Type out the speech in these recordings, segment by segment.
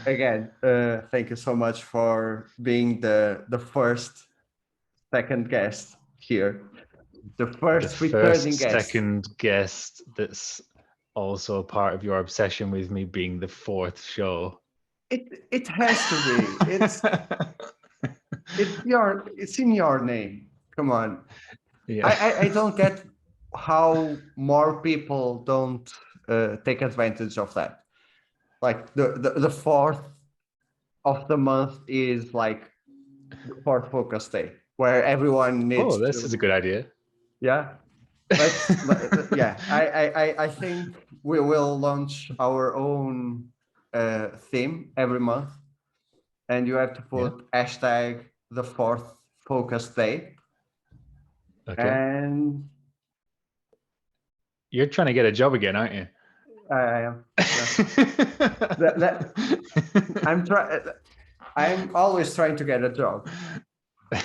Again, thank you so much for being the first second guest here, the The first first returning guest. second guest that's also part of your obsession with me being the fourth show. It has to be. It's in your name. Come on. Yeah. I don't get how more people don't take advantage of that. Like the fourth of the month is like the fourth focus day, where everyone Oh, needs this is a to. good idea. Yeah, yeah. I think we will launch our own theme every month, and you have to Yeah. put hashtag the fourth focus day. Okay. And You're trying to get a job again, aren't you? I am. Yeah. That I'm trying. I'm always trying to get a job. No,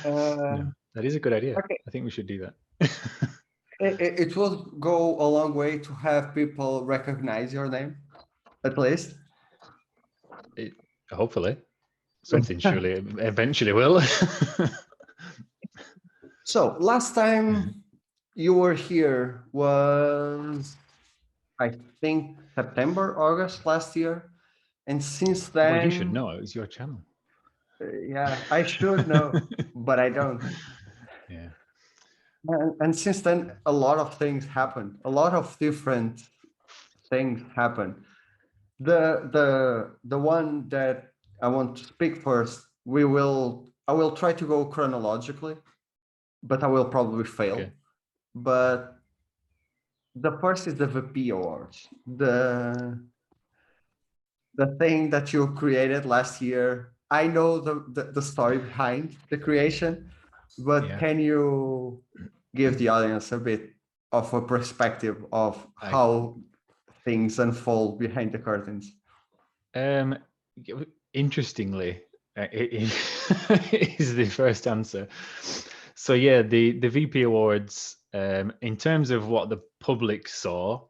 Uh, that is a good idea. okay, I think we should do that. it will go a long way to have people recognize your name, at least. It, hopefully, something surely eventually will. So last time you were here was, I think, September, August last year, and since Well, you should then, know. It was your channel. yeah, I should know, but I don't. Yeah. And since then, a lot of things happened. A lot of different things happened. The one that I want to speak first, I will try to go chronologically, but I will probably fail. Okay. But the first is the VP Awards, the thing that you created last year. I know the story behind the creation, but Yeah. can you give the audience a bit of a perspective of I how things unfold behind the curtains? um interestingly, it is the first answer. So yeah, the VP Awards, in terms of what the public saw,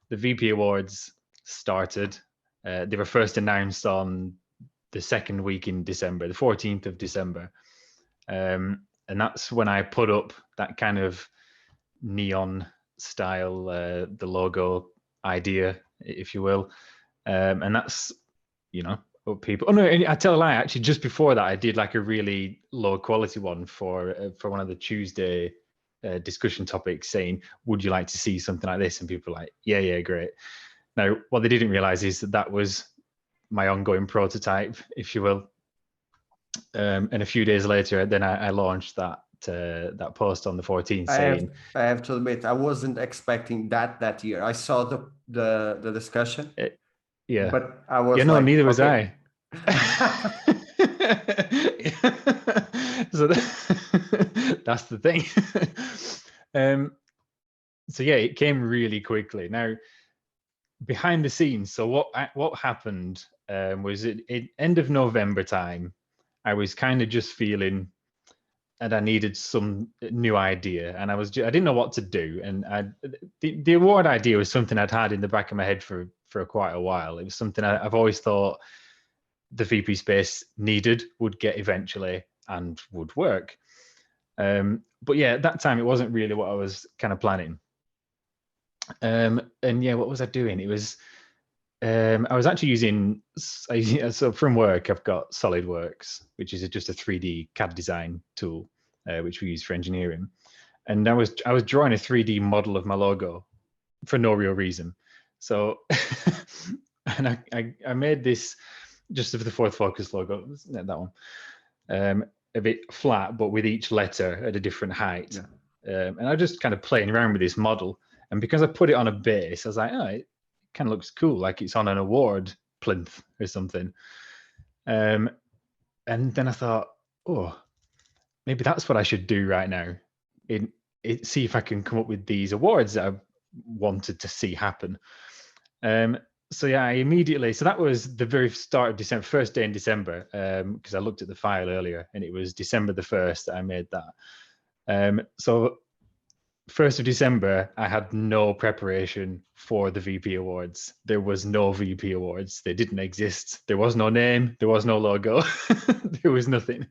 the VP Awards started. They were first announced on the second week in December, the 14th of December. And that's when I put up that kind of neon style, the logo idea, if you will. And that's, what people. Oh no, I tell a lie. Actually, just before that, I did like a really low quality one for one of the Tuesday discussion topics, saying, "Would you like to see something like this?" And people were like, "Yeah, yeah, great." Now, what they didn't realize is that was my ongoing prototype, if you will. And a few days later, then I launched that post on the 14th I have saying, I have to admit I wasn't expecting that year. I saw the discussion, "Yeah, but I yeah, was no, like, neither was okay. I." So that's the thing. So yeah, it came really quickly. Now, behind the scenes, so what happened was at end of November time, I was kind of just feeling and I needed some new idea, and I didn't know what to do, and the award idea was something I'd had in the back of my head for quite a while. It was something I've always thought the VP space needed, would get eventually, and would work. But yeah, at that time, it wasn't really what I was kind of planning. And yeah, what was I doing? It was I was actually using, so from work, I've got SolidWorks, which is just a 3D CAD design tool, which we use for engineering. And I was drawing a 3D model of my logo for no real reason. So, and I made this just of the Fourth Focus logo, that one, a bit flat, but with each letter at a different height. Yeah. And I just kind of playing around with this model. And because I put it on a base, I was like, oh, it kind of looks cool, like it's on an award plinth or something. And then I thought, oh, maybe that's what I should do right now. See if I can come up with these awards that I wanted to see happen. So yeah, so that was the very start of December, first day in December, because I looked at the file earlier, and it was December the 1st that I made that. So 1st of December, I had no preparation for the VP Awards. There was no VP Awards. They didn't exist. There was no name. There was no logo. There was nothing.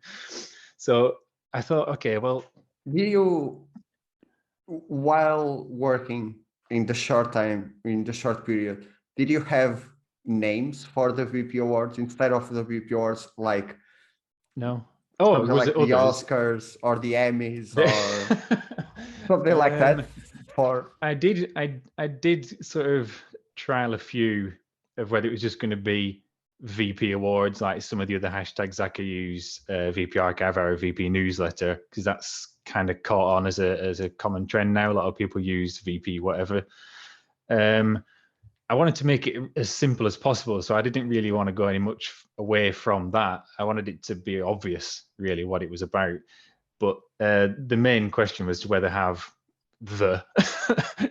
So I thought, okay, well, Did you, while working in the short time, in the short period, did you have names for the VP Awards instead of the VP Awards, like no. Oh, something was like it the others? Oscars or the Emmys or something like um, that for? I did sort of trial a few of whether it was just going to be VP Awards, like some of the other hashtags I could use, VP Archive or VP Newsletter, because that's kind of caught on as a common trend now. A lot of people use VP whatever. I wanted to make it as simple as possible, so I didn't really want to go any much away from that. I wanted it to be obvious, really, what it was about. But the main question was whether have the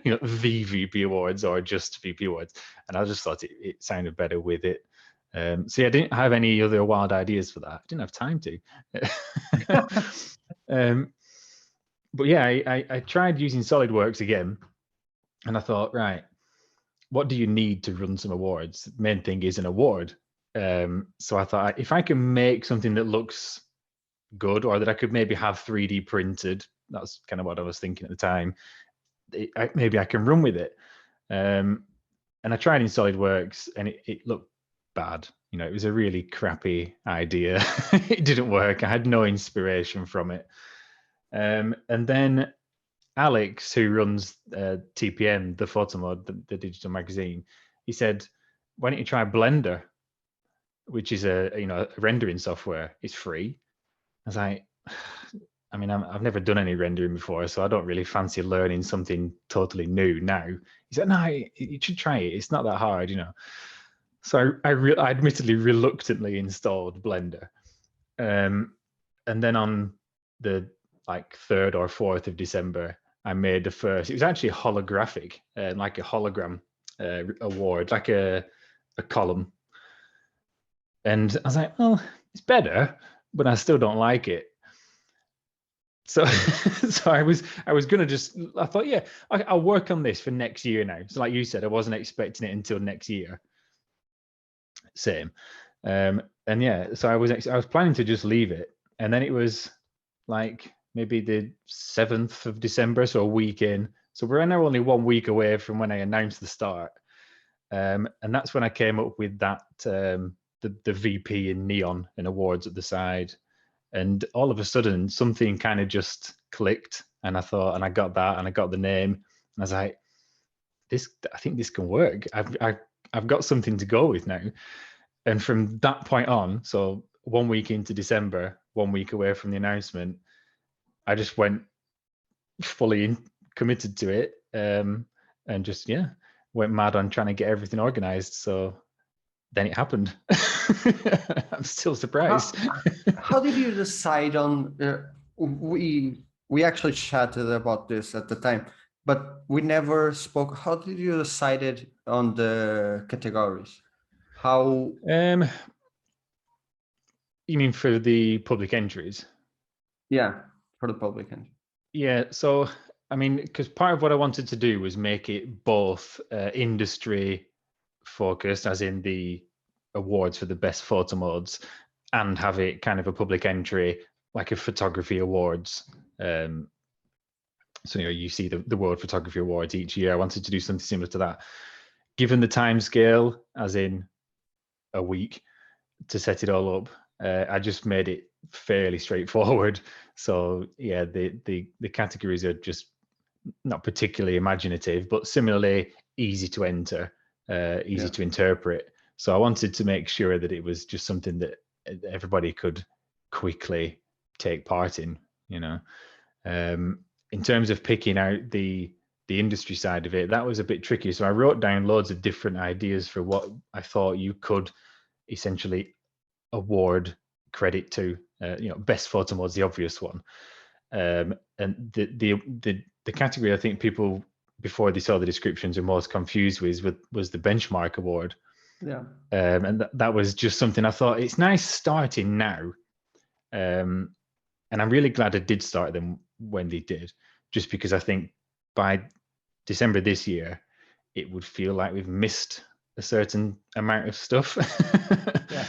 the VP Awards or just VP Awards, and I just thought it sounded better with it. So yeah, I didn't have any other wild ideas for that. I didn't have time to. But yeah, I tried using SolidWorks again, and I thought, right, what do you need to run some awards? The main thing is an award. So I thought, if I can make something that looks good, or that I could maybe have 3D printed, that's kind of what I was thinking at the time, maybe I can run with it. And I tried in SolidWorks, and it looked bad. It was a really crappy idea. It didn't work. I had no inspiration from it. And then Alex, who runs TPM, the photo mode, the digital magazine, he said, "Why don't you try Blender, which is a rendering software? It's free." I was like, I mean, I've never done any rendering before, so I don't really fancy learning something totally new now. He said, "No, you should try it. It's not that hard." So I admittedly reluctantly installed Blender, and then on the 3rd or 4th of December, I made the first. It was actually holographic, like a hologram award, like a column. And I was like, well, it's better, but I still don't like it. So, so I was gonna I thought, yeah, I'll work on this for next year now. So, like you said, I wasn't expecting it until next year. Same, and yeah, so I was planning to just leave it, and then it was like maybe the 7th of December, so a week in. So we're now only 1 week away from when I announced the start, and that's when I came up with that the VP in neon and awards at the side. And all of a sudden, something kind of just clicked, and I thought, and I got that, and I got the name, and I was like, I think this can work. I've got something to go with now. And from that point on, so 1 week into December, 1 week away from the announcement, I just went fully committed to it, and just went mad on trying to get everything organized. So then it happened. I'm still surprised. How did you decide on? We actually chatted about this at the time, but we never spoke. How did you decided on the categories? How? You mean for the public entries? Yeah, for the public entry. Yeah. So I mean, because part of what I wanted to do was make it both industry focused, as in the awards for the best photo modes, and have it kind of a public entry, like a photography awards. So you see the World Photography Awards each year. I wanted to do something similar to that. Given the time scale, as in a week, to set it all up, I just made it fairly straightforward. So yeah, the categories are just not particularly imaginative, but similarly easy to enter, easy to interpret. So I wanted to make sure that it was just something that everybody could quickly take part in. In terms of picking out the industry side of it, that was a bit tricky. So I wrote down loads of different ideas for what I thought you could essentially award credit to. Best photo mode's the obvious one, and the category I think people before they saw the descriptions are most confused with was the benchmark award. Yeah. And that was just something I thought it's nice starting now, and I'm really glad I did start them when they did, just because I think by December this year, it would feel like we've missed a certain amount of stuff. Yeah.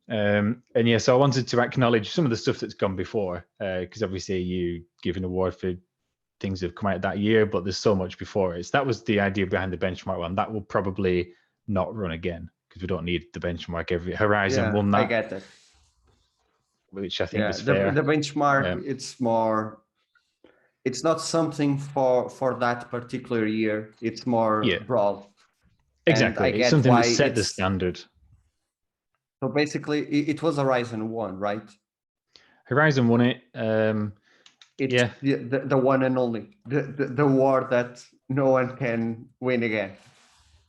And yeah, so I wanted to acknowledge some of the stuff that's gone before, because obviously you give an award for things that have come out that year, but there's so much before it. So that was the idea behind the benchmark one. That will probably not run again because we don't need the benchmark every. Horizon won that, I get that. which I think was The fair. benchmark, it's more, it's not something for that particular year. It's more broad. Exactly. And I It's get something why that set the standard. So basically, it was Horizon 1, right? Horizon won it. It's the one and only, the war that no one can win again.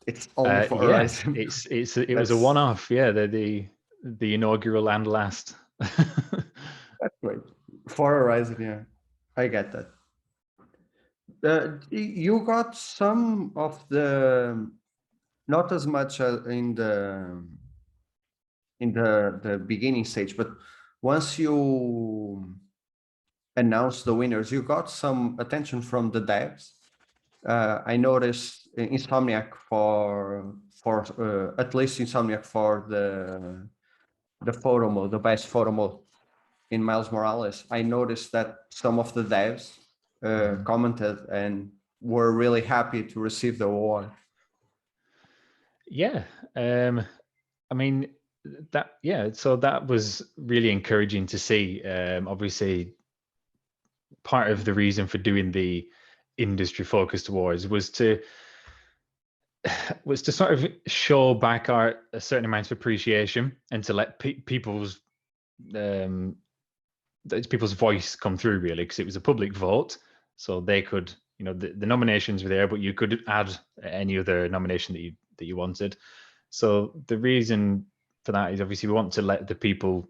It's only for Horizon. It was a one-off. Yeah, the inaugural and last. That's great for Horizon. Yeah, I get that. You got some of the, not as much in the beginning stage, but once you announce the winners, you got some attention from the devs. I noticed Insomniac for at least Insomniac for the photo mode, the best photo mode in Miles Morales. I noticed that some of the devs commented and were really happy to receive the award. Yeah, I mean that. Yeah, so that was really encouraging to see. Obviously, part of the reason for doing the industry focused awards was to sort of show back a certain amount of appreciation and to let people's voice come through, really, because it was a public vote, so they could, the nominations were there, but you could add any other nomination that you wanted. So the reason for that is obviously we want to let the people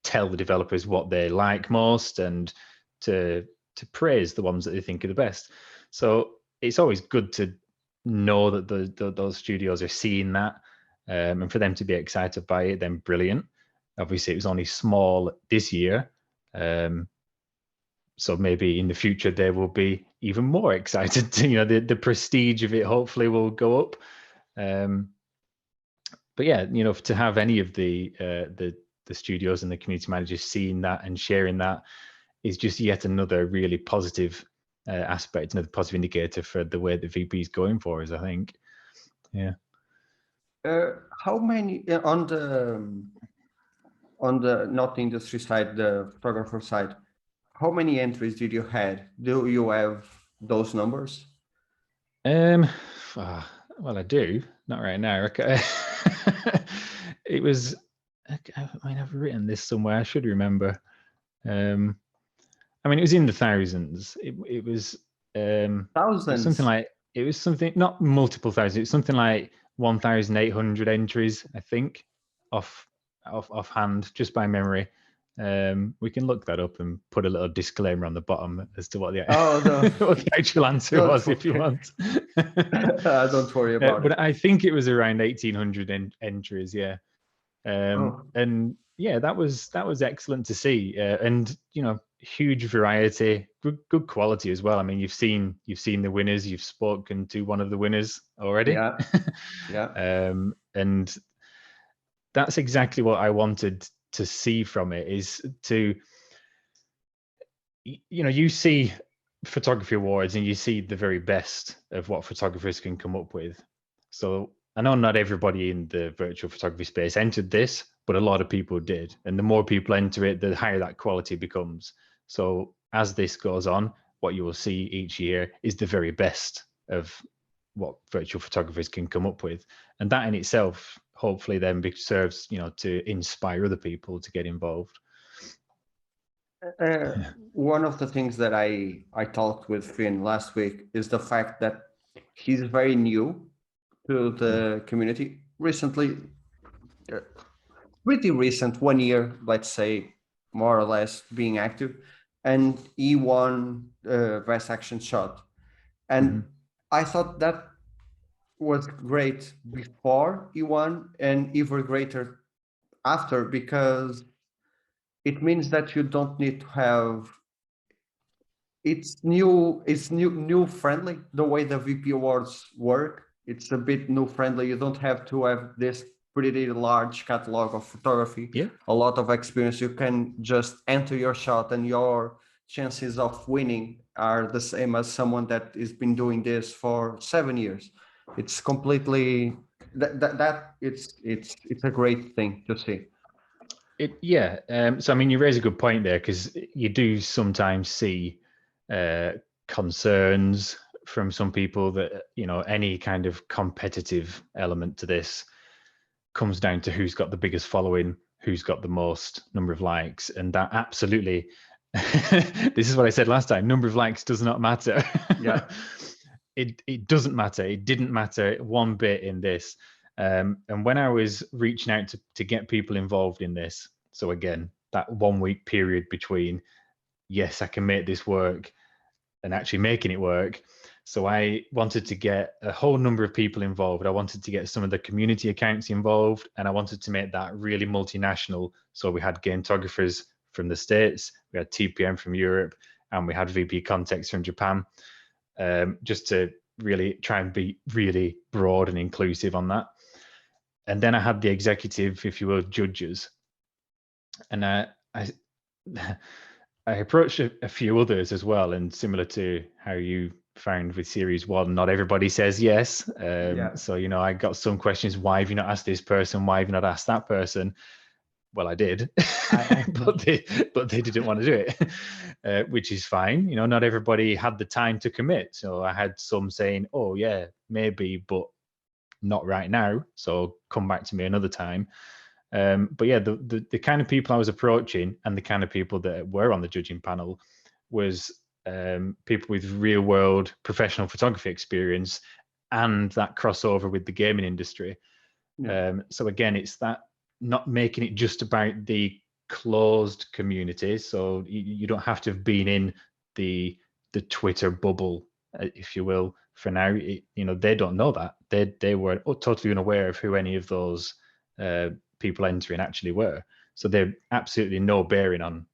tell the developers what they like most and to praise the ones that they think are the best. So it's always good to know that those studios are seeing that, and for them to be excited by it, then brilliant. Obviously, it was only small this year, so maybe in the future they will be even more excited. The prestige of it hopefully will go up. But yeah, to have any of the studios and the community managers seeing that and sharing that is just yet another really positive aspect, another positive indicator for the way the VP is going for us, I think. Yeah. How many on the not industry side, the photographer side? How many entries did you had? Do you have those numbers? Well, I do. Not right now. Okay. It was. I mean, I've written this somewhere. I should remember. I mean, it was in the thousands. It was. Thousands. It was something not multiple thousands. It was something like 1,800 entries, I think, offhand, just by memory. We can look that up and put a little disclaimer on the bottom as to what the what the actual answer was, if you want. Don't worry about it. But I think it was around 1,800 entries. Yeah. And yeah, that was excellent to see, and huge variety, good quality as well. I mean, you've seen the winners, you've spoken to one of the winners already. Yeah. And that's exactly what I wanted to see from it, is to you see photography awards and you see the very best of what photographers can come up with. So I know not everybody in the virtual photography space entered this, but a lot of people did. And the more people enter it, the higher that quality becomes. So as this goes on, what you will see each year is the very best of what virtual photographers can come up with. And that in itself, hopefully then serves, to inspire other people to get involved. One of the things that I talked with Finn last week is the fact that he's very new to the community. Recently, pretty recent, 1 year, let's say, more or less, being active, and he won Best Action Shot. And I thought that was great before he won, and even greater after, because it means that you don't need to have it's new friendly the way the VP awards work. It's a bit new friendly. You don't have to have this pretty large catalog of photography, Yeah. a lot of experience. You can just enter your shot and your chances of winning are the same as someone that has been doing this for 7 years. It's completely that it's a great thing to see. So I mean, you raise a good point there, because you do sometimes see concerns from some people that, you know, any kind of competitive element to this comes down to who's got the biggest following, who's got the most number of likes, and that absolutely this is what I said last time, number of likes does not matter. Yeah. It doesn't matter. It didn't matter one bit in this. And when I was reaching out to get people involved in this, so again, that 1 week period between, yes, I can make this work, and actually making it work. So I wanted to get a whole number of people involved. I wanted to get some of the community accounts involved, and I wanted to make that really multinational. So we had gaintographers from the States, we had TPM from Europe, and we had VP Context from Japan, just to really try and be really broad and inclusive on that. And then I had the executive, if you will, judges. And I approached a few others as well, and similar to how you found with series 1, not everybody says yes. So, you know, I got some questions. Why have you not asked this person? Why have you not asked that person? Well, I did, but they didn't want to do it, which is fine. You know, not everybody had the time to commit. So I had some saying, oh yeah, maybe, but not right now. So come back to me another time. But yeah, the kind of people I was approaching and the kind of people that were on the judging panel was people with real world professional photography experience and that crossover with the gaming industry. So again, it's that not making it just about the closed community. So you don't have to have been in the Twitter bubble, if you will, for now. You know, they don't know that. They were totally unaware of who any of those people entering actually were. So they're absolutely no bearing on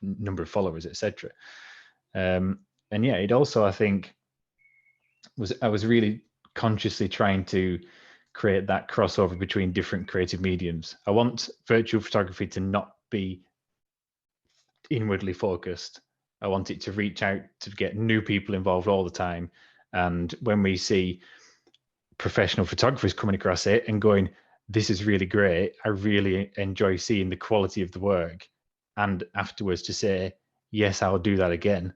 number of followers, etc. And yeah, it also, I think, I was really consciously trying to create that crossover between different creative mediums. I want virtual photography to not be inwardly focused. I want it to reach out to get new people involved all the time. And when we see professional photographers coming across it and going, this is really great, I really enjoy seeing the quality of the work, and afterwards to say, yes, I'll do that again,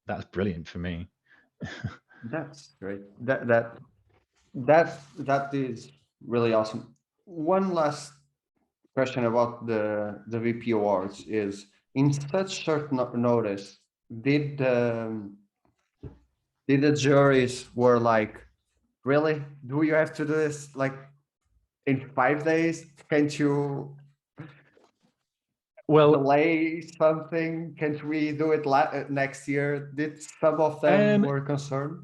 that's brilliant for me. That's great. That is really awesome. One last question about the VP awards is, in such short notice, did the juries were like, really? Do you have to do this like in 5 days? Can't you delay something? Can't we do it next year? Did some of them were concerned?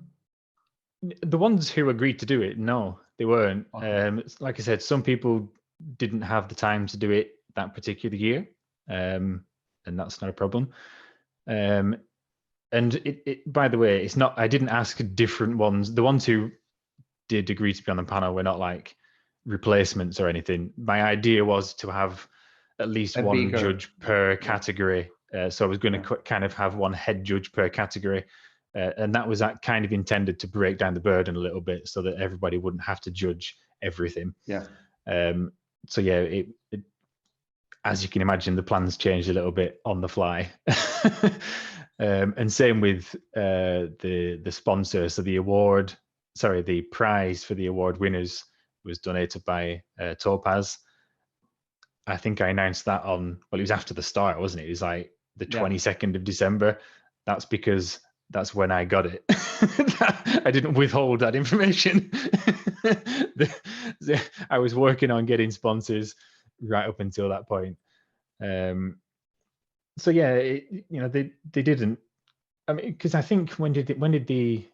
The ones who agreed to do it, no, they weren't. Okay. Like I said, some people didn't have the time to do it that particular year, and that's not a problem. And by the way, it's not. I didn't ask different ones. The ones who did agree to be on the panel were not like replacements or anything. My idea was to have at least one judge per category. So I was going to kind of have one head judge per category. And that was kind of intended to break down the burden a little bit so that everybody wouldn't have to judge everything. Yeah. So yeah, as you can imagine, the plans changed a little bit on the fly. And same with the sponsor. So the prize for the award winners was donated by Topaz. I think I announced that it was after the start, wasn't it? It was like the 22nd of December. That's because that's when I got it. I didn't withhold that information. I was working on getting sponsors right up until that point. So yeah, they didn't. I mean, because I think when did the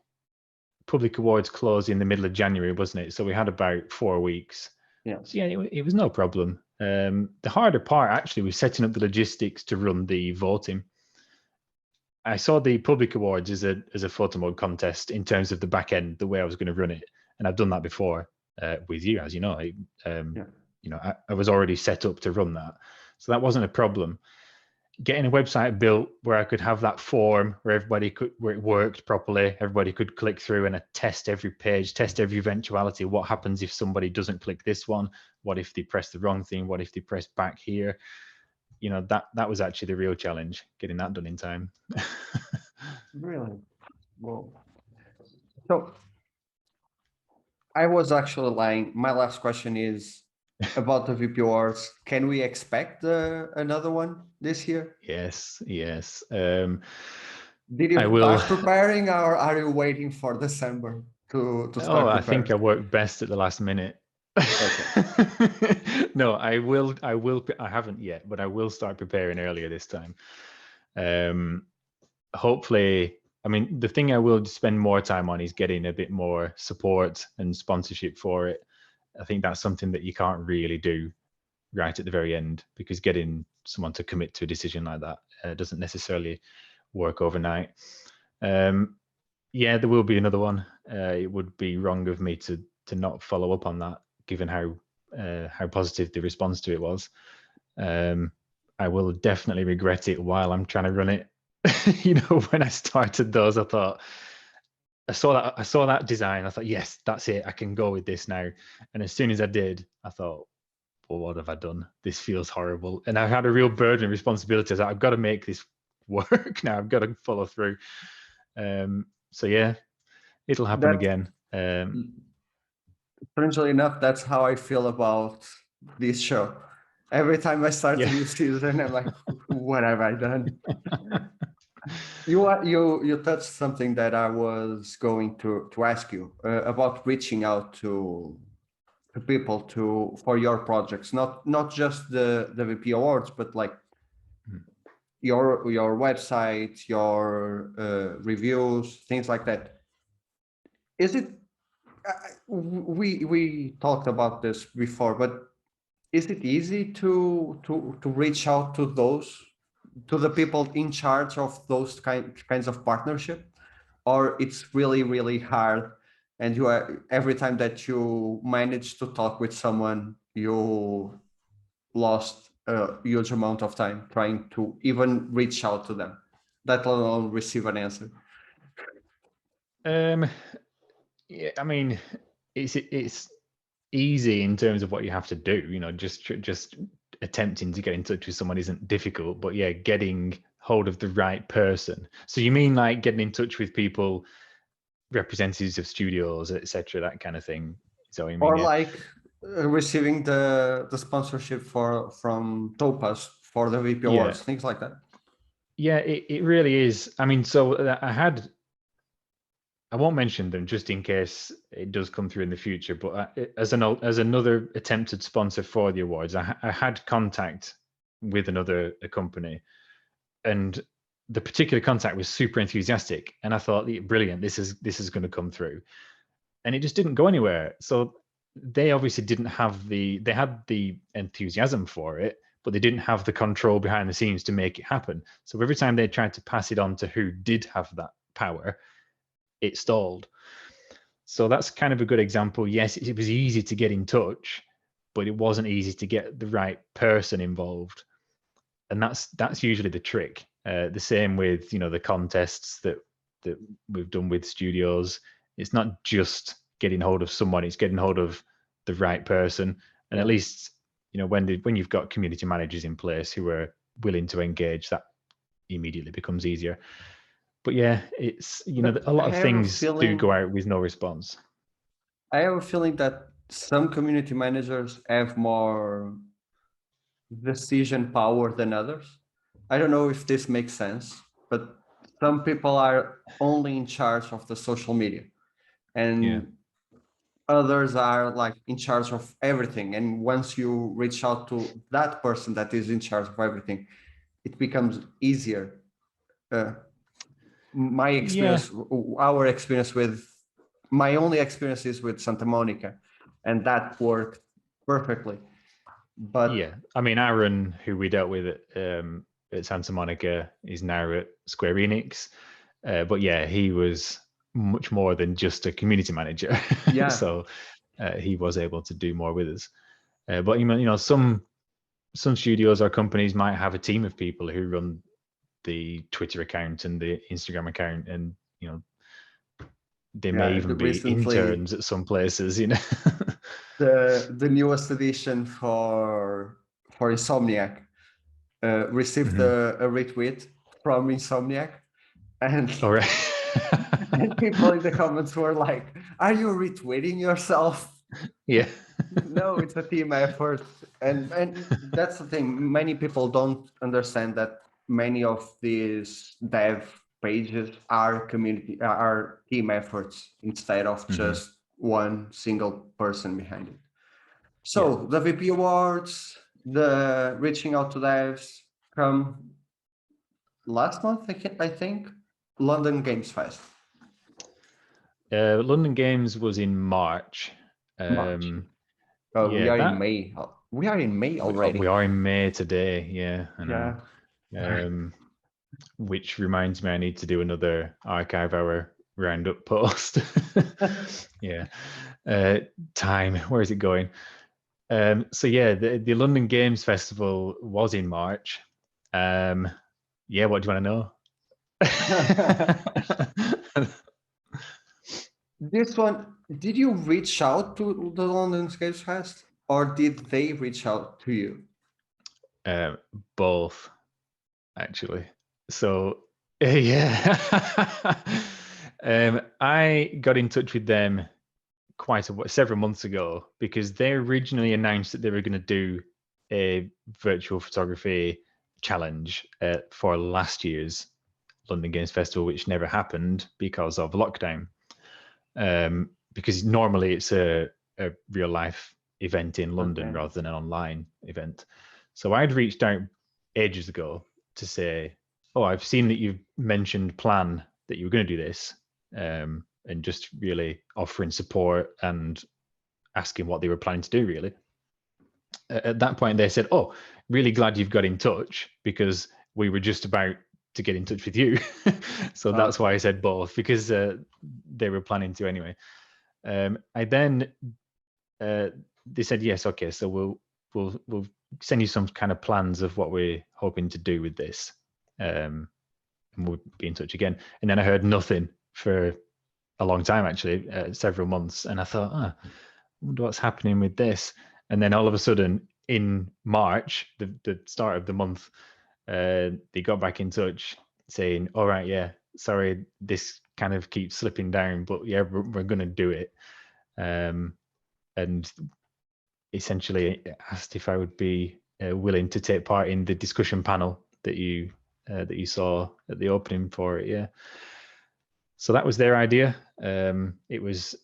public awards close? In the middle of January, wasn't it? So we had about 4 weeks. Yeah. So yeah, it was no problem. The harder part actually was setting up the logistics to run the voting. I saw the public awards as a photo mode contest in terms of the back end, the way I was going to run it, and I've done that before with you, as you know. Yeah. I was already set up to run that, so that wasn't a problem. Getting a website built where I could have that form where it worked properly, everybody could click through and test every page, test every eventuality. What happens if somebody doesn't click this one? What if they press the wrong thing? What if they press back here? That was actually the real challenge, getting that done in time. Really? Well, so I was actually lying. My last question is about the VP Awards. Can we expect another one this year? Yes. Did I you will. start preparing, or are you waiting for December to Oh, start I think preparing? I work best at the last minute. Okay. No, I will. I haven't yet, but I will start preparing earlier this time. Hopefully, I mean, the thing I will spend more time on is getting a bit more support and sponsorship for it. I think that's something that you can't really do right at the very end, because getting someone to commit to a decision like that doesn't necessarily work overnight. Yeah, there will be another one. It would be wrong of me to not follow up on that, given how positive the response to it was. I will definitely regret it while I'm trying to run it. When I started those, I thought I saw that design. I thought, yes, that's it. I can go with this now. And as soon as I did, I thought, well, what have I done? This feels horrible. And I had a real burden and responsibility. I've got to make this work now. I've got to follow through. So yeah, it'll happen That, again. strangely enough, that's how I feel about this show. Every time I start a Yeah. new season, I'm like, what have I done? You touched something that I was going to ask you about reaching out to people for your projects, not just the VP awards, but like your website, your reviews, things like that. Is it we talked about this before, but is it easy to reach out to the people in charge of those kinds of partnership, or it's really hard, and you are, every time that you manage to talk with someone, you lost a huge amount of time trying to even reach out to them, let alone receive an answer? Um, yeah, I mean, it's easy in terms of what you have to do. Just attempting to get in touch with someone isn't difficult, but yeah, getting hold of the right person. So you mean like getting in touch with people, representatives of studios, etc., that kind of thing? Is that what you mean? Or Yeah. like receiving the sponsorship from Topaz for the VP Yeah. awards, things like that. Yeah, it really is. I mean, so I won't mention them just in case it does come through in the future. But as another attempted sponsor for the awards, I had contact with another company, and the particular contact was super enthusiastic, and I thought, "Yeah, brilliant, this is going to come through," and it just didn't go anywhere. So they obviously didn't have they had the enthusiasm for it, but they didn't have the control behind the scenes to make it happen. So every time they tried to pass it on to who did have that power, it stalled. So that's kind of a good example. Yes, it was easy to get in touch, but it wasn't easy to get the right person involved, and that's usually the trick. The same with the contests that we've done with studios. It's not just getting hold of someone; it's getting hold of the right person. And at Yeah. least when you've got community managers in place who are willing to engage, that immediately becomes easier. But yeah, it's But a I lot of have a things do go feeling out with no response. I have a feeling that some community managers have more decision power than others. I don't know if this makes sense, but some people are only in charge of the social media, Yeah. and others are like in charge of everything. And once you reach out to that person that is in charge of everything, it becomes easier. Uh, my Yeah. experience, our experience with, my only experience is with Santa Monica, and that worked perfectly. But Yeah. I mean, Aaron, who we dealt with at Santa Monica. He's now at Square Enix. But yeah, he was much more than just a community manager. Yeah. So he was able to do more with us. But some studios or companies might have a team of people who run the Twitter account and the Instagram account, and they may even be recently interns at some places. the newest edition for Insomniac received Mhm. a retweet from Insomniac, and All right. and people in the comments were like, "Are you retweeting yourself?" Yeah. No, it's a team effort, and that's the thing. Many people don't understand that many of these dev pages are team efforts instead of Mhm. just one single person behind it. Yeah. So the VP Awards, the reaching out to devs come last month, I think, London Games Fest. London Games was in March. March. We Yeah, are in that May. We are in May already. we are in May today. Yeah, I know. Yeah. Which reminds me, I need to do another archive hour roundup post. Yeah. Time, where is it going? So yeah, the London Games Festival was in March. Yeah, what do you want to know? This one, did you reach out to the London Games Fest, or did they reach out to you? Both, actually. So yeah, I got in touch with them several months ago, because they originally announced that they were going to do a virtual photography challenge for last year's London Games Festival, which never happened because of lockdown. Because normally it's a real life event in London rather than an online event. So I'd reached out ages ago to say, "Oh, I've seen that you've mentioned plan that you were going to do this," and just really offering support and asking what they were planning to do. Really, at that point, they said, "Oh, really glad you've got in touch, because we were just about to get in touch with you." So that's why I said both, because they were planning to anyway. I then they said, yes, okay, so we'll send you some kind of plans of what we're hoping to do with this, and we'll be in touch again. And then I heard nothing for a long time, actually, several months, and I thought, I wonder what's happening with this. And then all of a sudden, in March, the start of the month, they got back in touch saying, all right, yeah, sorry, this kind of keeps slipping down, but yeah, we're going to do it. And essentially asked if I would be willing to take part in the discussion panel that you saw at the opening for it. Yeah. So that was their idea. It was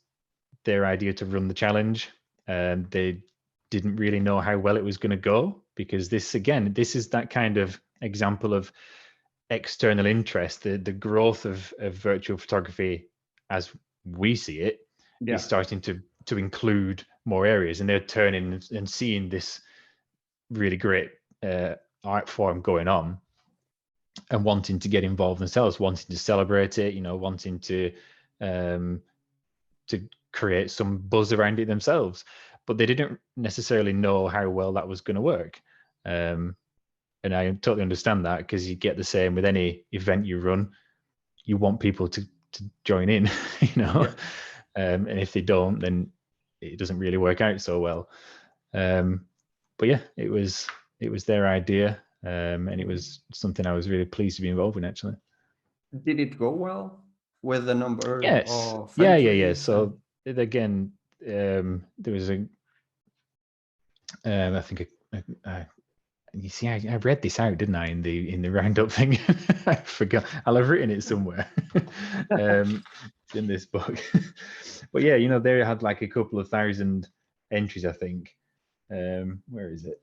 their idea to run the challenge. They didn't really know how well it was going to go, because this is that kind of example of external interest. The growth of virtual photography, as we see it, is starting to include more areas, and they're turning and seeing this really great art form going on, and wanting to get involved themselves, wanting to celebrate it, wanting to create some buzz around it themselves. But they didn't necessarily know how well that was going to work. And I totally understand that, because you get the same with any event you run. You want people to join in, and if they don't, then it doesn't really work out so well. But yeah, it was their idea, and it was something I was really pleased to be involved in, actually. Did it go well with the number Yes. of Yeah. entries? So again, there was I think you see, I read this out, didn't I, in the roundup thing? I forgot. I'll have written it somewhere. In this book. But yeah, they had like a couple of thousand entries, I think. Where is it?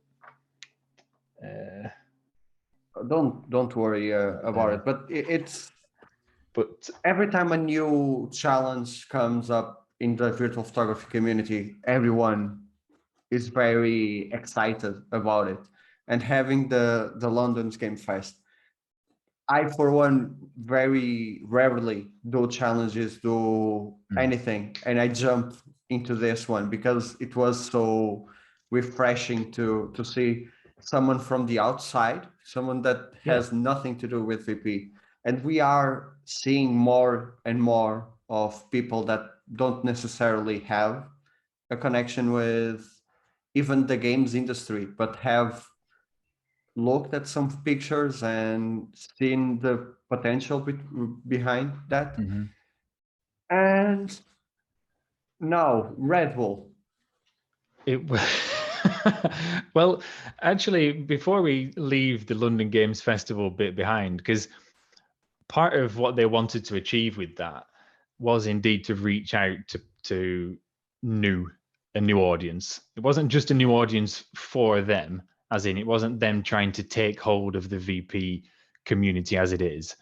Don't worry about it. But it's But every time a new challenge comes up in the virtual photography community, everyone is very excited about it. and having the London's Game Fest. I, for one, very rarely do challenges, do anything, and I jump into this one because it was so refreshing to see someone from the outside, someone that has nothing to do with VP. And we are seeing more and more of people that don't necessarily have a connection with even the games industry, but have looked at some pictures and seen the potential behind that. And now Red Bull. Well, actually, before we leave the London Games Festival bit behind, because part of what they wanted to achieve with that was indeed to reach out to a new audience. It wasn't just a new audience for them, as in it wasn't them trying to take hold of the VP community as it is.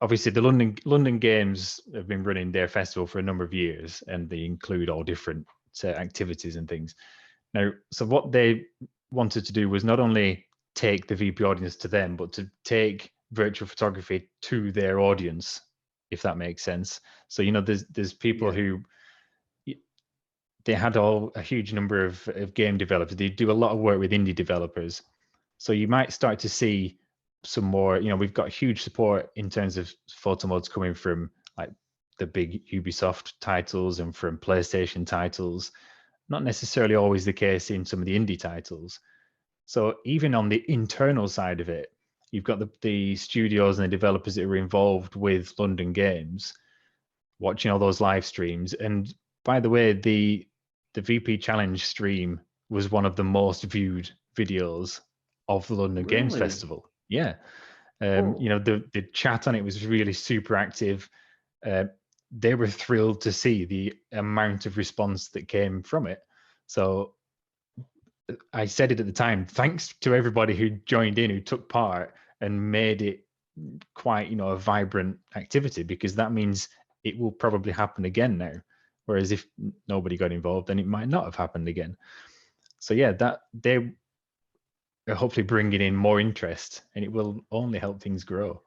Obviously, the London Games have been running their festival for a number of years, and they include all different activities and things. Now, so what they wanted to do was not only take the VP audience to them, but to take virtual photography to their audience, if that makes sense. So, you know, there's people who they had a huge number of game developers. They do a lot of work with indie developers. So you might start to see some more, you know, we've got huge support in terms of photo modes coming from like the big Ubisoft titles and from PlayStation titles. Not necessarily always the case in some of the indie titles. So even on the internal side of it, you've got the studios and the developers that are involved with London Games watching all those live streams. And by the way, the VP Challenge stream was one of the most viewed videos of the London Games Festival. Yeah. You know, the chat on it was really super active. They were thrilled to see the amount of response that came from it. So I said it at the time, thanks to everybody who joined in, who took part and made it quite, you know, a vibrant activity, because that means it will probably happen again now. Whereas if nobody got involved, then it might not have happened again. So yeah, that they are hopefully bringing in more interest, and it will only help things grow.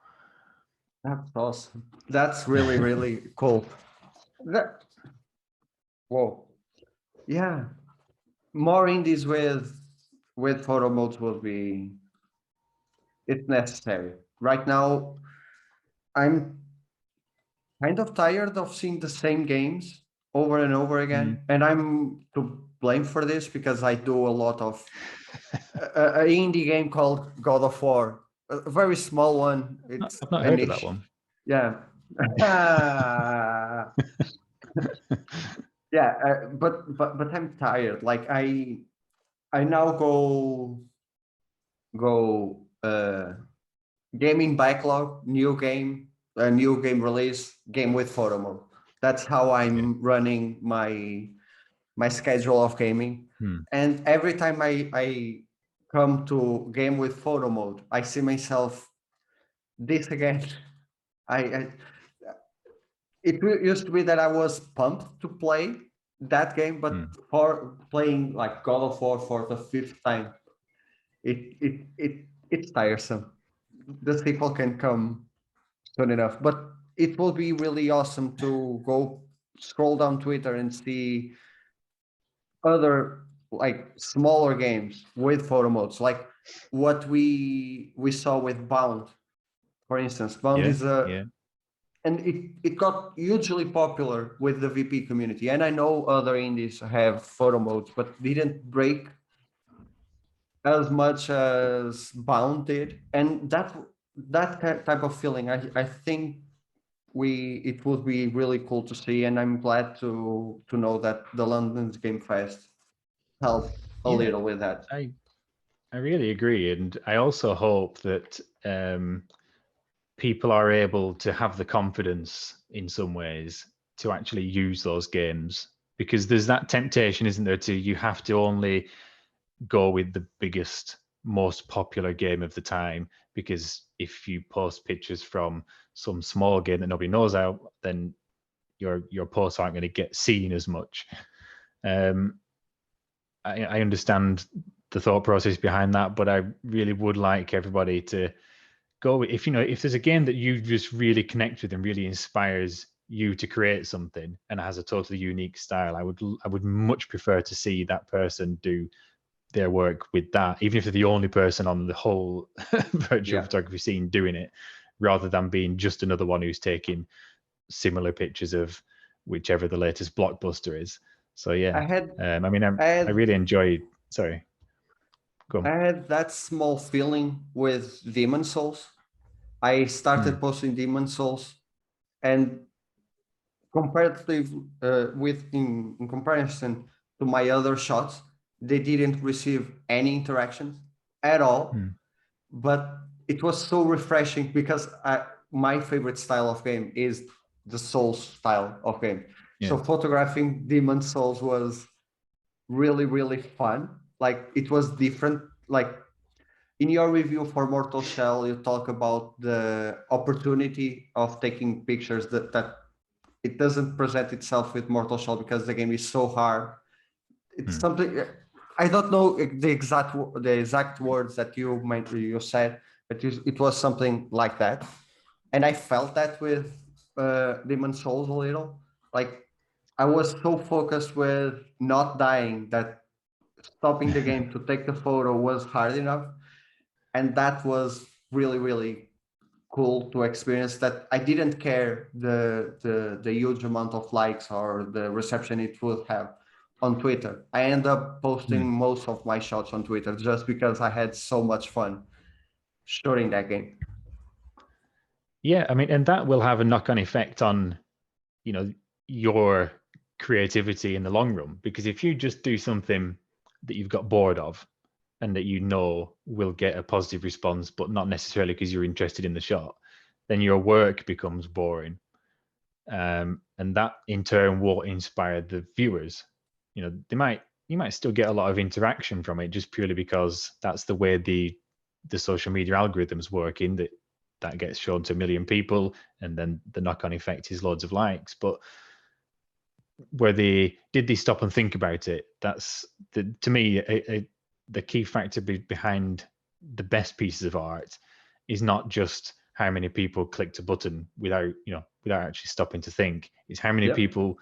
That's awesome. That's really, really cool. Whoa. Yeah. More indies with photo modes will be, it's necessary. Right now, I'm kind of tired of seeing the same games over and over again. And I'm to blame for this because I do a lot of an indie game called God of War, a very small one. It's I've not a heard of niche. that one. Yeah. Yeah, but I'm tired. Like I now go gaming backlog, new game, a new game release, game with photo mode. That's how I'm running my schedule of gaming. And every time I come to game with photo mode, I see myself this again. I it used to be that I was pumped to play that game, but for playing like God of War for the 5th time, it's tiresome. The sequel can come soon enough, but it will be really awesome to go scroll down Twitter and see other like smaller games with photo modes, like what we saw with Bound, for instance. Bound is a and it got hugely popular with the VP community. And I know other indies have photo modes, but didn't break as much as Bound did. And that type of feeling, I think it would be really cool to see. And I'm glad to know that the London's Game Fest helped a little with that. I really agree. And I also hope that people are able to have the confidence in some ways to actually use those games, because there's that temptation, isn't there, to you have to only go with the biggest, most popular game of the time, because if you post pictures from some small game that nobody knows about, then your posts aren't going to get seen as much. I understand the thought process behind that, but I really would like everybody to go with, if there's a game that you just really connect with and really inspires you to create something and has a totally unique style, I would much prefer to see that person do their work with that, even if they're the only person on the whole virtual photography scene doing it, rather than being just another one who's taking similar pictures of whichever the latest blockbuster is. So yeah, I really enjoyed. Sorry, go on. I had that small feeling with Demon Souls. I started posting Demon Souls, and comparative in comparison to my other shots, they didn't receive any interactions at all. But it was so refreshing because my favorite style of game is the Souls style of game. So photographing Demon Souls was really, really fun. Like, it was different. Like, in your review for Mortal Shell, you talk about the opportunity of taking pictures that it doesn't present itself with Mortal Shell because the game is so hard. It's something, I don't know the exact words that you said, but it was something like that. And I felt that with Demon Souls a little. Like, I was so focused with not dying that stopping the game to take the photo was hard enough. And that was really, really cool to experience, that I didn't care the huge amount of likes or the reception it would have on Twitter. I end up posting most of my shots on Twitter just because I had so much fun shooting that game. Yeah, I mean, and that will have a knock-on effect on, your creativity in the long run. Because if you just do something that you've got bored of and that will get a positive response, but not necessarily because you're interested in the shot, then your work becomes boring. And that in turn will inspire the viewers. You might still get a lot of interaction from it just purely because that's the way the social media algorithms work, in that gets shown to a million people, and then the knock-on effect is loads of likes. But did they stop and think about it? That's to me the key factor behind the best pieces of art is not just how many people clicked a button without actually stopping to think. It's how many people,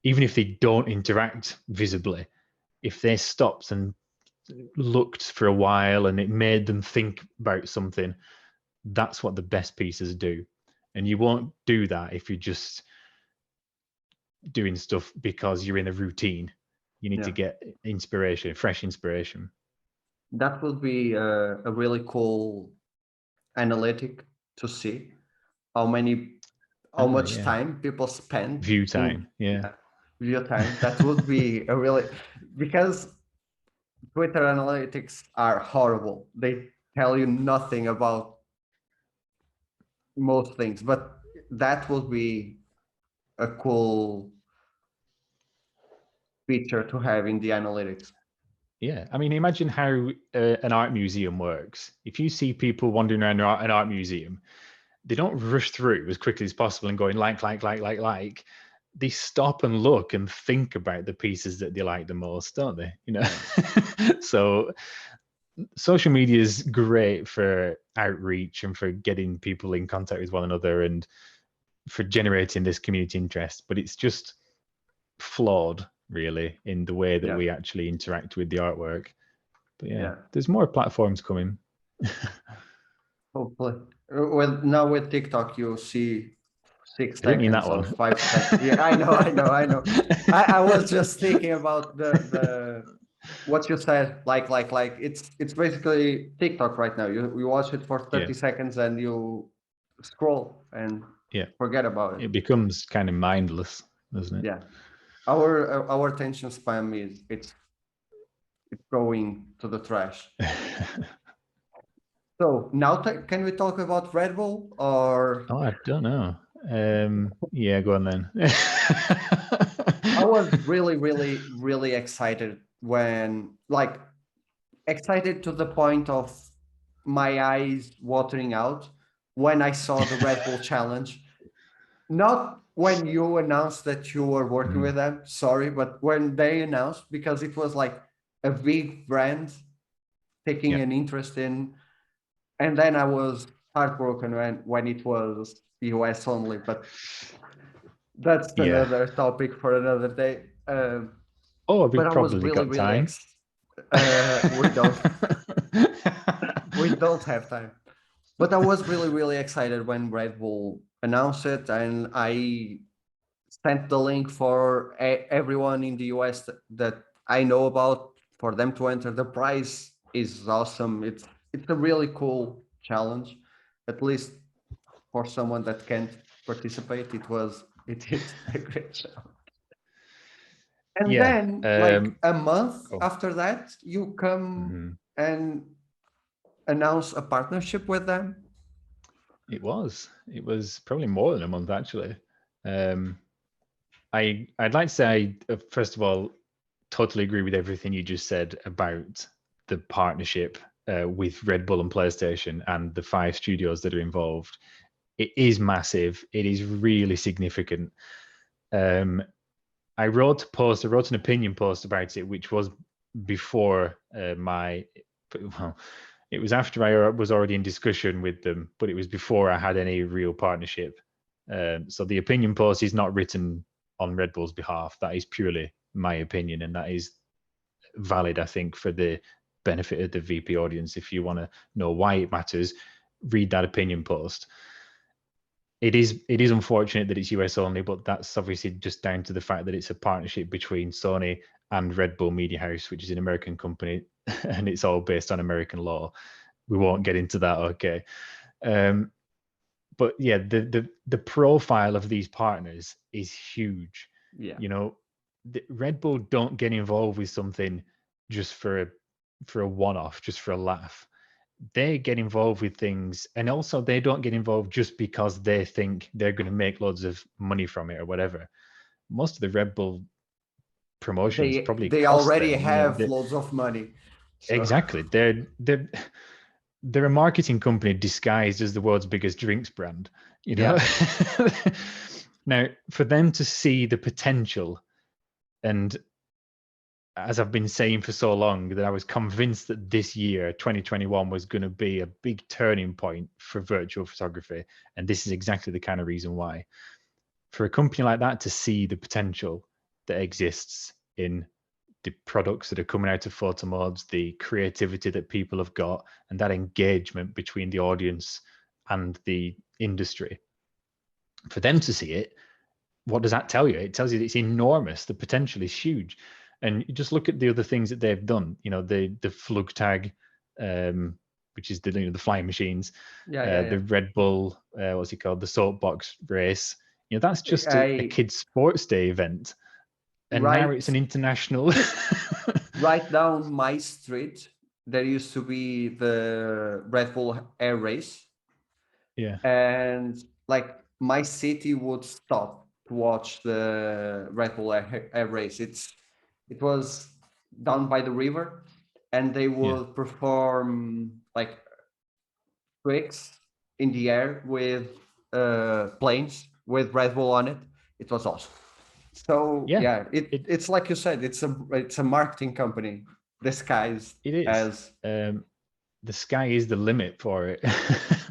even if they don't interact visibly, if they stopped and looked for a while and it made them think about something, that's what the best pieces do. And you won't do that if you're just doing stuff because you're in a routine. You need to get inspiration, fresh inspiration. That would be a really cool analytic to see how much time people spend view time. View time. That would be a really, because Twitter analytics are horrible. They tell you nothing about most things, but that would be a cool feature to have in the analytics. Yeah, I mean, imagine how an art museum works. If you see people wandering around an art museum, they don't rush through as quickly as possible and going like. They stop and look and think about the pieces that they like the most, don't they? So social media is great for outreach and for getting people in contact with one another and for generating this community interest, but it's just flawed, really, in the way that we actually interact with the artwork. But there's more platforms coming. Hopefully. Now with TikTok, you see 6 I didn't mean seconds that or one. 5 seconds. Yeah, I know. I was just thinking about the what you said, like it's basically TikTok right now. You watch it for 30 seconds and you scroll and forget about it. It becomes kind of mindless, doesn't it? Yeah. Our attention span it's going to the trash. So now can we talk about Red Bull or? Oh, I don't know. Yeah, go on then. I was really, really, really excited excited to the point of my eyes watering out when I saw the Red Bull challenge. Not when you announced that you were working with them, sorry, but when they announced, because it was like a big brand taking an interest in. And then I was heartbroken when it was US only, but that's Yeah. another topic for another day. Oh, But we've I was probably really, got really time. we don't we don't have time. But I was really, really excited when Red Bull announced it, and I sent the link for everyone in the US that I know about for them to enter. The prize is awesome. It's a really cool challenge, at least for someone that can't participate. It is a great challenge. And Yeah. then, like a month Oh, after that, you come mhm. and announce a partnership with them. It was probably more than a month actually. Um, I'd like to say, first of all, totally agree with everything you just said about the partnership with Red Bull and PlayStation and the 5 studios that are involved. It is massive. It is really significant. I wrote an opinion post about it, which was before well, it was after I was already in discussion with them, but it was before I had any real partnership. So the opinion post is not written on Red Bull's behalf. That is purely my opinion, and that is valid, I think, for the benefit of the VP audience. If you want to know why it matters, read that opinion post. It is unfortunate that it's US only, but that's obviously just down to the fact that it's a partnership between Sony and Red Bull Media House, which is an American company, and it's all based on American law. We won't get into that, okay? But yeah, the profile of these partners is huge. Yeah. You know, Red Bull don't get involved with something just for a one-off, just for a laugh. They get involved with things, and also they don't get involved just because they think they're going to make loads of money from it or whatever. Most of the Red Bull promotions probably They cost already them, you know. have loads of money. So Exactly. They're a marketing company disguised as the world's biggest drinks brand, you know. yeah. Now, for them to see the potential, and as I've been saying for so long, that I was convinced that this year, 2021, was going to be a big turning point for virtual photography. And this is exactly the kind of reason why. For a company like that to see the potential that exists in the products that are coming out of photo mods, the creativity that people have got, and that engagement between the audience and the industry, for them to see it, what does that tell you? It tells you that it's enormous. The potential is huge. And you just look at the other things that they've done. You know, the Flugtag, which is the flying machines, the Red Bull, what's it called, the soapbox race. You know, that's just a kids' sports day event, and now it's an international. Right down my street, there used to be the Red Bull Air Race. Yeah. And like my city would stop to watch the Red Bull Air Race. It was down by the river, and they would perform like tricks in the air with planes with Red Bull on it. It was awesome. So yeah, it's like you said, it's a marketing company disguised it is as the sky is the limit for it.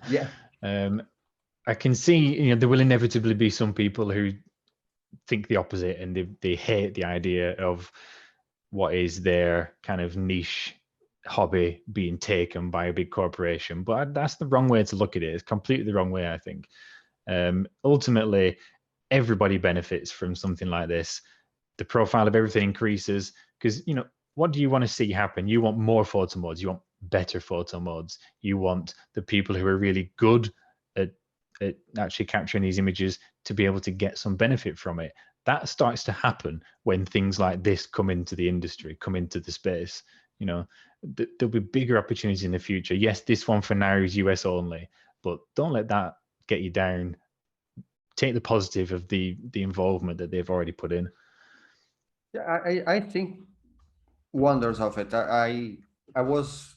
yeah. I can see, you know, there will inevitably be some people who think the opposite, and they hate the idea of what is their kind of niche hobby being taken by a big corporation. But that's the wrong way to look at it. It's completely the wrong way, I think. Ultimately, everybody benefits from something like this. The profile of everything increases because, you know, what do you want to see happen? You want more photo modes. You want better photo modes. You want the people who are really good at actually capturing these images to be able to get some benefit from it. That starts to happen when things like this come into the industry, come into the space. You know, there'll be bigger opportunities in the future. Yes, this one for now is US only, but don't let that get you down. Take the positive of the involvement that they've already put in. Yeah, I think wonders of it. I was,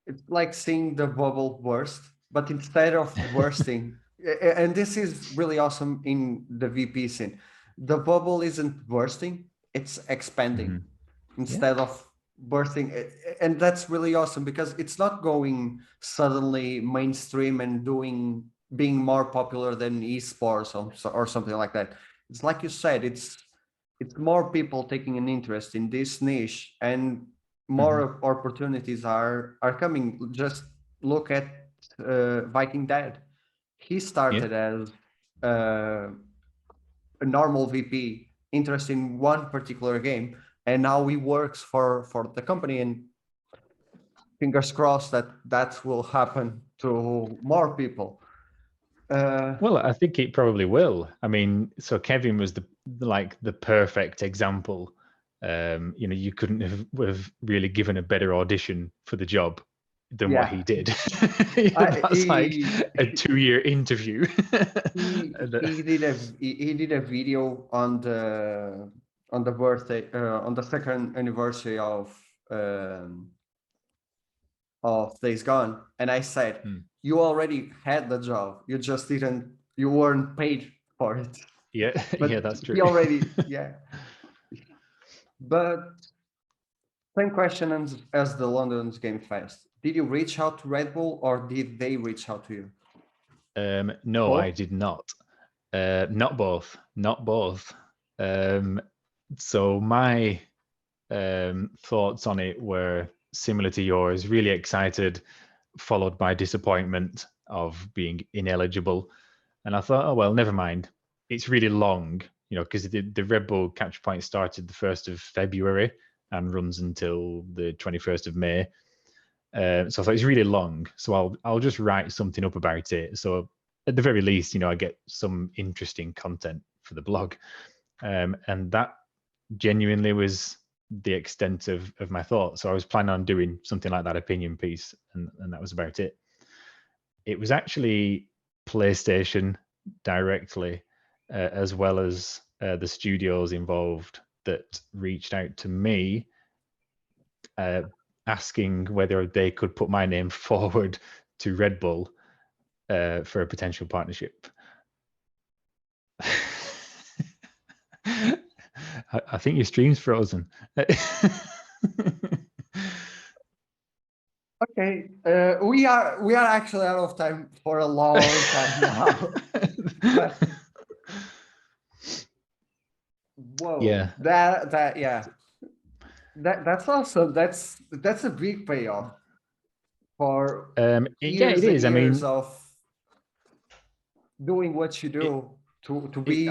it's like seeing the bubble burst, but instead of bursting, and this is really awesome in the VP scene, the bubble isn't bursting, it's expanding. Mm-hmm. Instead of bursting, and that's really awesome because it's not going suddenly mainstream and being more popular than esports or something like that. It's like you said, it's more people taking an interest in this niche, and more opportunities are coming. Just look at Viking Dad. He Yeah. started as uh, a normal VP interested in one particular game, and now he works for the company. And fingers crossed that that will happen to more people. Well, I think it probably will. I mean, so Kevin was the perfect example. You couldn't have really given a better audition for the job than what Yeah, he did. I, That's like a 2-year interview. he did a video on the birthday on the second anniversary of Days Gone, and I said, you already had the job, you weren't paid for it. Yeah, But yeah, that's true. he already, yeah. But same question as the London Game Fest. Did you reach out to Red Bull, or did they reach out to you? No, I Both? did not. Not both. Not both. So my thoughts on it were similar to yours. Really excited, followed by disappointment of being ineligible. And I thought, oh well, never mind. It's really long, because the Red Bull Capture Point started the 1st of February and runs until the 21st of May. So I thought it's really long, so I'll just write something up about it. So at the very least, I get some interesting content for the blog, and that genuinely was the extent of my thoughts. So I was planning on doing something like that opinion piece, and that was about it. It was actually PlayStation directly, as well as the studios involved, that reached out to me, asking whether they could put my name forward to Red Bull for a potential partnership. I think your stream's frozen. Okay, we are actually out of time for a long time now. But whoa, Yeah. that's awesome. That's a big payoff for Yeah, years it and is. I years mean, of doing what you do to be.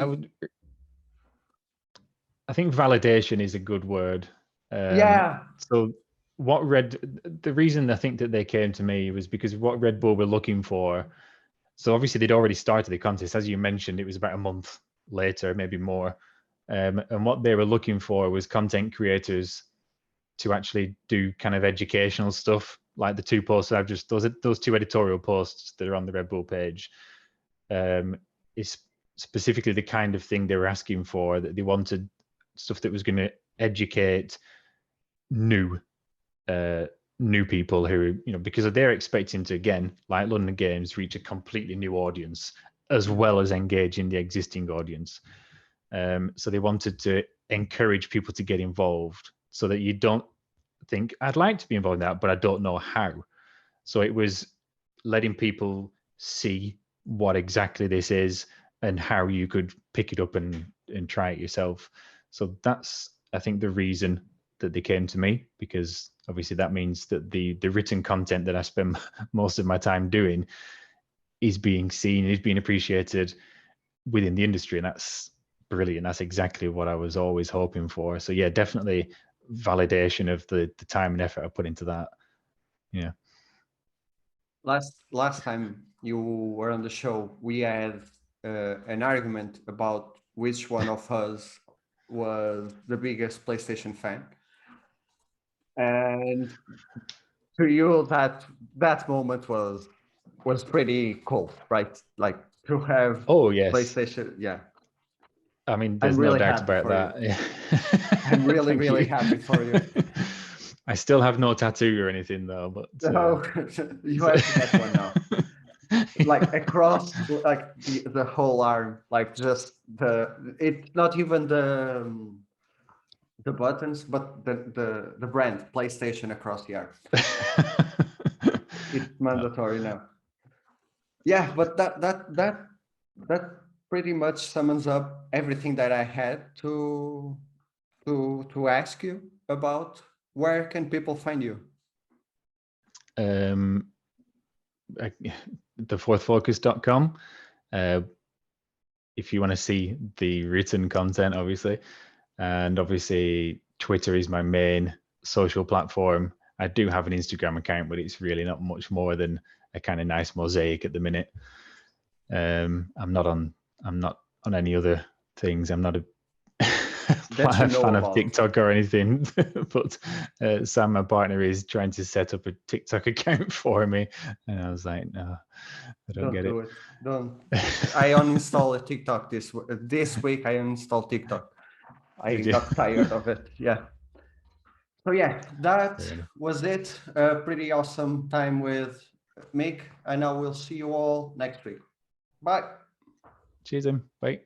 I think validation is a good word. Yeah. So the reason I think that they came to me was because what Red Bull were looking for. So obviously they'd already started the contest, as you mentioned. It was about a month later, maybe more. And what they were looking for was content creators to actually do kind of educational stuff, like the two posts that I've just those two editorial posts that are on the Red Bull page. Is specifically the kind of thing they were asking for, that they wanted stuff that was going to educate new people who, because they're expecting to, again, like London Games, reach a completely new audience as well as engaging the existing audience. So they wanted to encourage people to get involved, so that you don't think, I'd like to be involved in that, but I don't know how. So it was letting people see what exactly this is and how you could pick it up and try it yourself. So that's, I think, the reason that they came to me, because obviously that means that the written content that I spend most of my time doing is being seen, is being appreciated within the industry. And that's brilliant. That's exactly what I was always hoping for. So yeah, definitely validation of the time and effort I put into that. Yeah. Last time you were on the show, we had an argument about which one of us was the biggest PlayStation fan, and to you that moment was pretty cool, right? Like to have Oh yes. PlayStation. Yeah, I mean, I'm there's no really doubt happy about for you. that. Yeah. I'm really Thank really you. happy for you. I still have no tattoo or anything though, but So you have to get one now. Like across like the whole arm, like just it's not even the buttons, but the brand PlayStation across the arc. It's mandatory now. Yeah, but that pretty much sums up everything that I had to ask you about. Where can people find you? TheFourthFocus.com. If you want to see the written content, obviously, and obviously Twitter is my main social platform. I do have an Instagram account, but it's really not much more than a kind of nice mosaic at the minute. I'm not on any other things. I'm not a fan of TikTok or anything, but Sam, my partner, is trying to set up a TikTok account for me, and I was like, no, I don't get it. Don't. I uninstalled a TikTok this week. I uninstalled TikTok. I got tired of it. Yeah. So yeah, that was it. A pretty awesome time with Mick, and I will see you all next week. Bye. Cheers, bye.